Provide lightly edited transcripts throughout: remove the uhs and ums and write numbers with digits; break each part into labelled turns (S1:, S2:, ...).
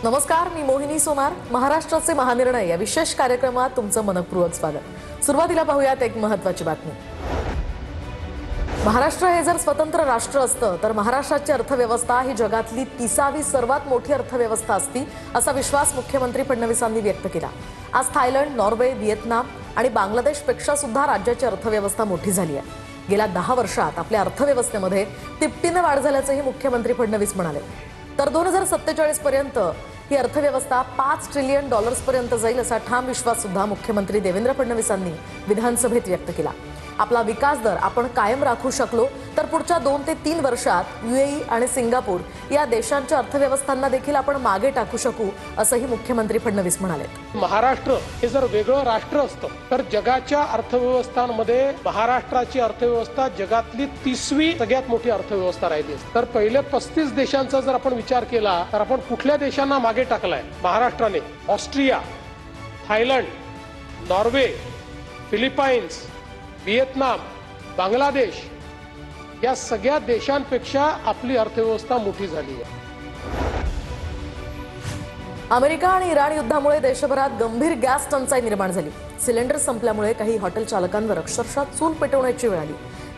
S1: नमस्कार, मी मोहिनी सोनार. महाराष्ट्राचे महानिर्णय या विशेष कार्यक्रमात तुमचं मनपूर्वक स्वागत. सुरुवातीला पाहूयात एक महत्त्वाची बातमी. महाराष्ट्र हे जर स्वतंत्र राष्ट्र असतं तर महाराष्ट्राची अर्थव्यवस्था ही जगातली 30वी सर्वात मोठी अर्थव्यवस्था असती, असा विश्वास मुख्यमंत्री फडणवीसांनी व्यक्त केला. आज थायलंड, नॉर्वे, व्हिएतनाम आणि बांगलादेशपेक्षा सुद्धा राज्याची अर्थव्यवस्था मोठी झाली आहे. गेल्या 10 वर्षात आपल्या अर्थव्यवस्थेमध्ये तिपटीने वाढ झाल्याचंही मुख्यमंत्री फडणवीस म्हणाले. तर 2047 पर्यंत ही अर्थव्यवस्था $5 ट्रिलियन पर्यंत जाईल असा ठाम विश्वास सुद्धा मुख्यमंत्री देवेंद्र फडणवीसांनी विधानसभेत व्यक्त केला. आपला विकास दर आपण कायम राखू शकलो तर पुढच्या 2 ते 3 वर्षात यूएई आणि सिंगापूर या देशांच्या अर्थव्यवस्थांना देखील आपण मागे टाकू शकू, असंही मुख्यमंत्री फडणवीस म्हणाले.
S2: महाराष्ट्र हे जर वेगळं राष्ट्र असतं तर जगाच्या अर्थव्यवस्थांमध्ये महाराष्ट्राची अर्थव्यवस्था जगातली 30वी सगळ्यात मोठी अर्थव्यवस्था राहिली असती. तर पहिले 35 देशांचा जर आपण विचार केला तर आपण कुठल्या देशांना मागे टाकलाय? महाराष्ट्राने Austria, Thailand, Norway, Philippines, Vietnam, Bangladesh या सगळ्या देशांपेक्षा आपली अर्थव्यवस्था मोठी झाली आहे.
S1: अमेरिका आणि इराण युद्धामुळे देशभरात गंभीर गॅस टंचाई निर्माण झाली. सिलेंडर संपल्यामुळे काही हॉटेल चालकांवर अक्षरशः चूल पेटवण्याची वेळ आली.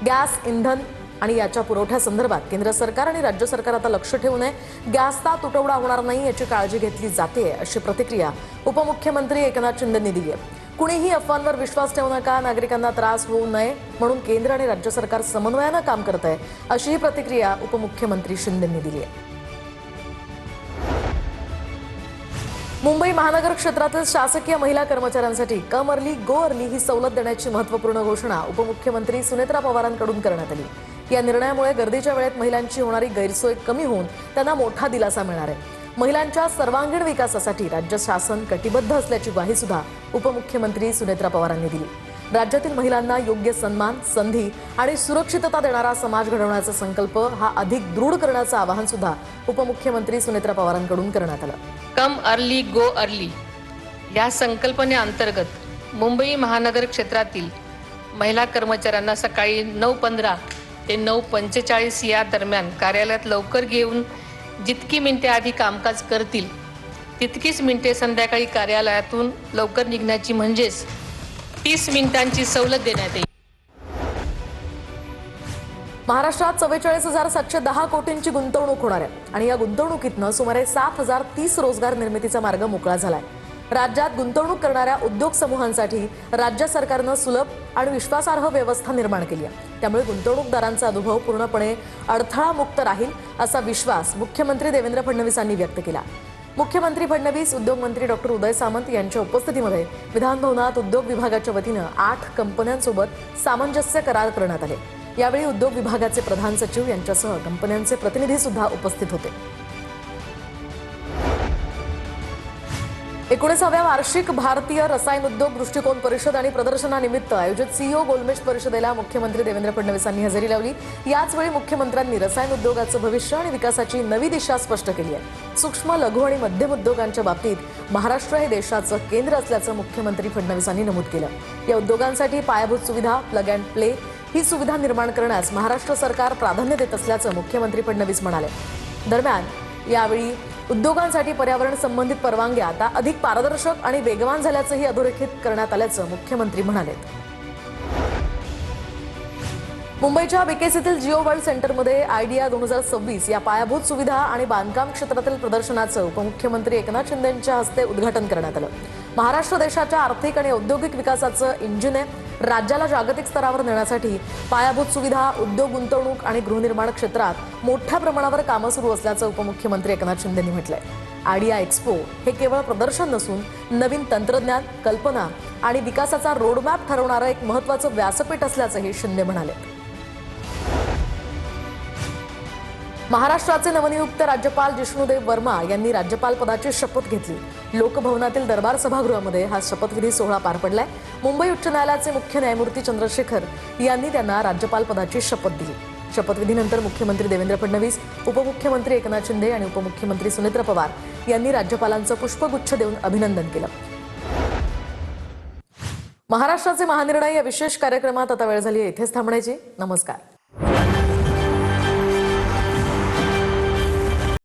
S1: गॅस, इंधन आणि याच्या पुरवठ्यासंदर्भात केंद्र सरकार आणि राज्य सरकार आता लक्ष ठेवून गॅसचा तुटवडा होणार नाही याची काळजी घेतली जाते, अशी प्रतिक्रिया उपमुख्यमंत्री एकनाथ शिंदेंनी दिली आहे. कुणीही अफवांवर विश्वास ठेवू नका, नागरिकांना त्रास होऊ नये म्हणून केंद्र आणि राज्य सरकार समन्वयानं काम करत आहे, अशीही प्रतिक्रिया उपमुख्यमंत्री शिंदेंनी दिली आहे. मुंबई महानगर क्षेत्रातील शासकीय महिला कर्मचाऱ्यांसाठी कम अर्ली गो अर्ली ही सवलत देण्याची महत्त्वपूर्ण घोषणा उपमुख्यमंत्री सुनेत्रा पवारांकडून करण्यात आली. या निर्णयामुळे गर्दीच्या वेळेत महिलांची होणारी गैरसोय कमी होऊन त्यांना मोठा दिलासा मिळणार आहे. महिलांच्या सर्वांगीण विकासासाठी राज्य शासन कटिबद्ध असल्याची ग्वाही सुद्धा उपमुख्यमंत्री सुनेत्रा पवारांनी दिली. राज्यातील महिलांना योग्य सन्मान, संधी आणि सुरक्षितता देणारा समाज घडवण्याचा संकल्प हा अधिक दृढ करण्याचं आवाहन सुद्धा उपमुख्यमंत्री सुनेत्रा पवारांकडून करण्यात आलं.
S3: कम अर्ली गो अर्ली या संकल्पनेअंतर्गत मुंबई महानगर क्षेत्रातील महिला कर्मचाऱ्यांना सकाळी 9:15 ते 9:45 या दरम्यान कार्यालयात लवकर घेऊन जितकी मिनिटे आधी कामकाज करतील तितकीच मिनिटे संध्याकाळी कार्यालयातून लवकर निघण्याची म्हणजेच 30 मिनिटांची सवलत देण्यात येईल.
S1: महाराष्ट्रात 44,710 कोटींची गुंतवणूक होणार आहे आणि या गुंतवणुकीतनं सुमारे 7,030 रोजगार निर्मितीचा मार्ग मोकळा झालाय. राज्यात गुंतवणूक करणाऱ्या उद्योग समूहांसाठी राज्य सरकारनं सुलभ आणि विश्वासार्ह व्यवस्था निर्माण केली आहे. त्यामुळे गुंतवणूकदारांचा अनुभव पूर्णपणे अडथळामुक्त राहील असा विश्वास मुख्यमंत्री देवेंद्र फडणवीसांनी व्यक्त केला. मुख्यमंत्री फडणवीस, उद्योगमंत्री डॉक्टर उदय सामंत यांच्या उपस्थितीमध्ये विधानभवनात उद्योग विभागाच्या वतीनं 8 कंपन्यांसोबत सामंजस्य करार करण्यात आले. यावेळी उद्योग विभागाचे प्रधान सचिव यांच्यासह कंपन्यांचे प्रतिनिधी सुद्धा उपस्थित होते. 19व्या वार्षिक भारतीय रसायन उद्योग दृष्टिकोन परिषद आणि प्रदर्शनानिमित्त आयोजित सीईओ गोलमेज परिषदेला मुख्यमंत्री देवेंद्र फडणवीसांनी हजेरी लावली. याच वेळी मुख्यमंत्र्यांनी रसायन उद्योगाचं भविष्य आणि विकासाची नवी दिशा स्पष्ट केली आहे. सूक्ष्म, लघु आणि मध्यम उद्योगांच्या बाबतीत महाराष्ट्र हे देशाचं केंद्र असल्याचं मुख्यमंत्री फडणवीसांनी नमूद केलं. या उद्योगांसाठी पायाभूत सुविधा, प्लग अँड प्ले ही सुविधा निर्माण करण्यास महाराष्ट्र सरकार प्राधान्य देत असल्याचं मुख्यमंत्री फडणवीस म्हणाले. दरम्यान यावेळी उद्योगांसाठी पर्यावरण संबंधित परवानग्या आता अधिक पारदर्शक आणि वेगवान झाल्याचंही अधोरेखित करण्यात आल्याचं मुख्यमंत्री म्हणाले. मुंबईच्या बीकेसीतील जिओ वर्ल्ड सेंटरमध्ये आयडिया 2026 या पायाभूत सुविधा आणि बांधकाम क्षेत्रातील प्रदर्शनाचं उपमुख्यमंत्री एकनाथ शिंदेंच्या हस्ते उद्घाटन करण्यात आलं. महाराष्ट्र देशाच्या आर्थिक आणि औद्योगिक विकासाचं इंजिन आहे. राज्याला जागतिक स्तरावर नेण्यासाठी पायाभूत सुविधा, उद्योग, गुंतवणूक आणि गृहनिर्माण क्षेत्रात मोठ्या प्रमाणावर कामं सुरू असल्याचं उपमुख्यमंत्री एकनाथ शिंदेंनी म्हटलंय. आयडिया एक्स्पो हे केवळ प्रदर्शन नसून नवीन तंत्रज्ञान, कल्पना आणि विकासाचा रोडमॅप ठरवणारं एक महत्त्वाचं व्यासपीठ असल्याचंही शिंदे म्हणाले. महाराष्ट्राचे नवनियुक्त राज्यपाल जिष्णुदेव वर्मा यांनी राज्यपाल पदाची शपथ घेतली. लोकभवनातील दरबार सभागृहामध्ये हा शपथविधी सोहळा पार पडलाय. मुंबई उच्च न्यायालयाचे मुख्य न्यायमूर्ती चंद्रशेखर यांनी त्यांना राज्यपाल पदाची शपथ दिली. शपथविधीनंतर मुख्यमंत्री देवेंद्र फडणवीस, उपमुख्यमंत्री एकनाथ शिंदे आणि उपमुख्यमंत्री सुनेत्रा पवार यांनी राज्यपालांचं पुष्पगुच्छ देऊन अभिनंदन केलं. महाराष्ट्राचे महानिर्णय या विशेष कार्यक्रमात आता वेळ झाली आहे इथेच थांबण्याची. नमस्कार.